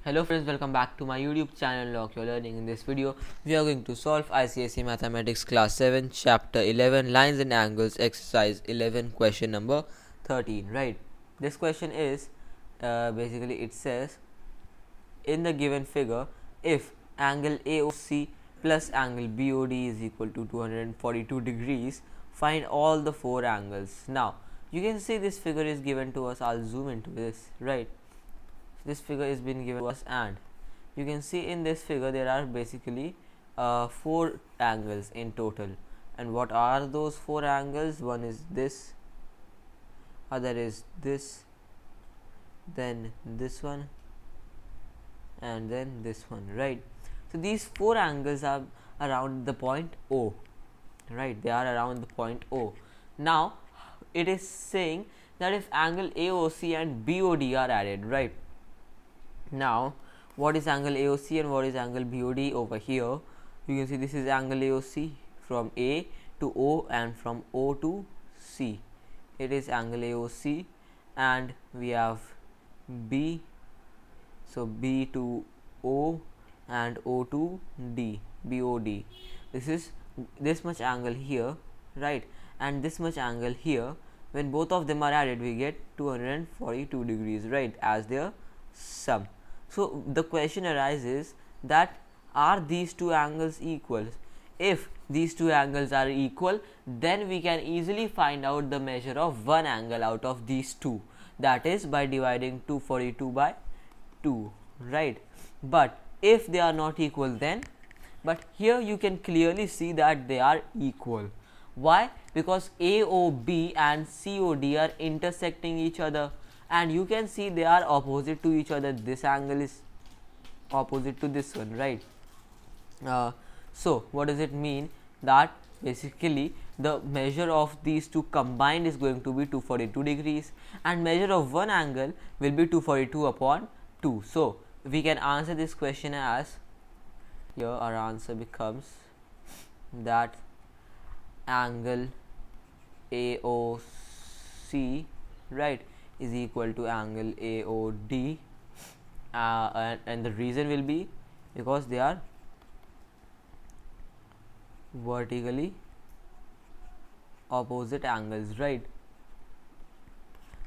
Hello friends, welcome back to my YouTube channel Lock Your Learning. In this video, we are going to solve ICSE Mathematics Class 7 Chapter 11 Lines and Angles Exercise 11 question number 13. Right, this question is basically it says in the given figure, if angle AOC plus angle BOD is equal to 242 degrees, find all the four angles. Now you can see this figure is given to us. I'll zoom into this. Right, this figure is being given to us, and you can see in this figure there are basically four angles in total. And what are those four angles? One is this, other is this, then this one, and then this one. Right, so these four angles are around the point O. Right, they are around the point O. Now it is saying that if angle AOC and BOD are added, right, now what is angle AOC and what is angle BOD? Over here you can see this is angle AOC from A to O and from O to C. It is angle AOC, and we have B, so B to O and O to D, BOD. This is this much angle here, right, and this much angle here. When both of them are added, we get 242 degrees, right, as their sum. So the question arises that are these two angles equal? If these two angles are equal, then we can easily find out the measure of one angle out of these two, that is by dividing 242 by 2, right. But if they are not equal, then but here you can clearly see that they are equal. Why? Because AOB and COD are intersecting each other, and you can see they are opposite to each other. This angle is opposite to this one, right. So what does it mean? That basically the measure of these two combined is going to be 242 degrees, and measure of one angle will be 242 upon 2. So we can answer this question as, here our answer becomes that angle AOC, right, is equal to angle AOD, and the reason will be because they are vertically opposite angles, right.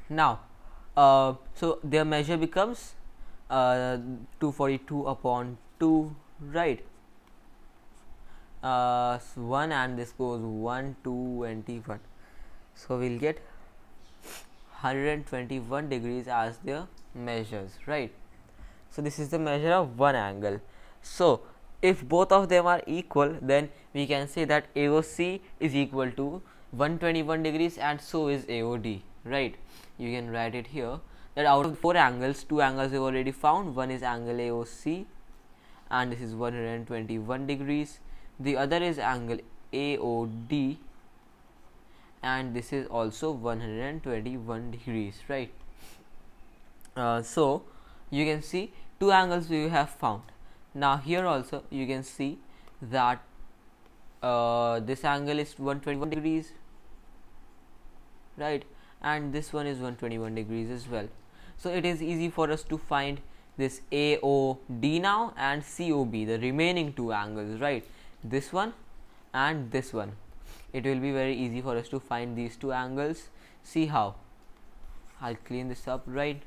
Now so their measure becomes 242 upon 2, right, 1, and this goes 121, so we'll get 121 degrees as their measures, right. So this is the measure of one angle. So if both of them are equal, then we can say that AOC is equal to 121 degrees, and so is AOD, right. You can write it here that out of four angles, two angles we have already found. One is angle AOC, and this is 121 degrees. The other is angle AOD, and this is also 121 degrees, right. So you can see two angles we have found. Now here also you can see that this angle is 121 degrees, right, and this one is 121 degrees as well. So it is easy for us to find this AOD now and COB, the remaining two angles, right, this one and this one. It will be very easy for us to find these two angles. See how? I'll clean this up, right.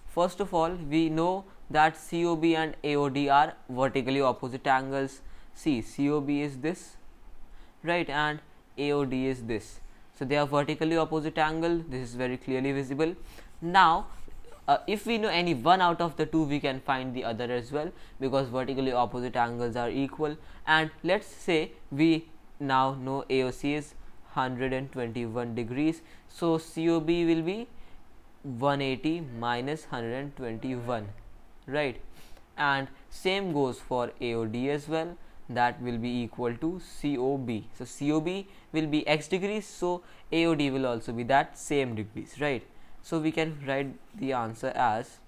First of all, we know that COB and AOD are vertically opposite angles. See, COB is this, right, and AOD is this. So they are vertically opposite angle. This is very clearly visible. Now if we know any one out of the two, we can find the other as well, because vertically opposite angles are equal. And let's say we now know AOC is 121 degrees, so COB will be 180 minus 121, right, and same goes for AOD as well. That will be equal to COB. So COB will be x degrees, so AOD will also be that same degrees, right. So we can write the answer as,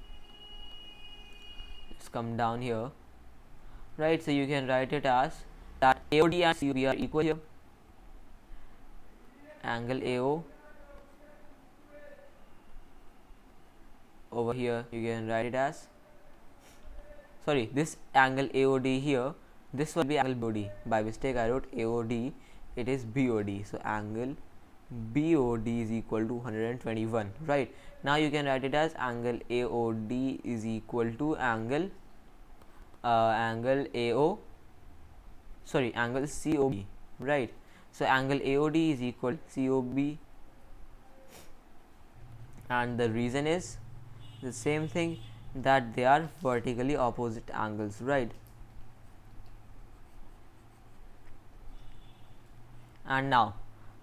let's come down here, right. So you can write it as that AOD and COB are equal here. Angle AO over here you can write it as sorry, this angle AOD here, this will be angle BOD. By mistake I wrote AOD, it is BOD. So angle BOD is equal to 121, right? Now you can write it as angle AOD is equal to angle angle COB, right? So angle AOD is equal to COB, and the reason is the same thing, that they are vertically opposite angles, right? And now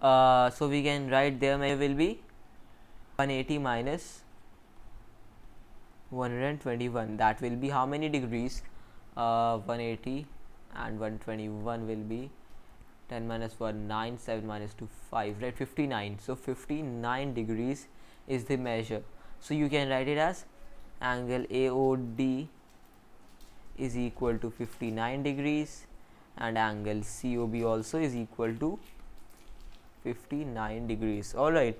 so we can write their measure will be 180 minus 121. That will be how many degrees? 180 and 121 will be 10 minus 1 9, 7 minus 2 5, right? 59. So 59 degrees is the measure. So you can write it as angle AOD is equal to 59 degrees, and angle COB also is equal to 59 degrees. Alright,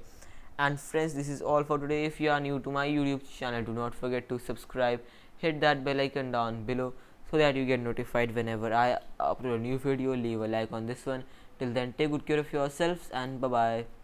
and friends, this is all for today. If you are new to my YouTube channel, do not forget to subscribe, hit that bell icon down below so that you get notified whenever I upload a new video. Leave a like on this one. Till then, take good care of yourselves and bye bye.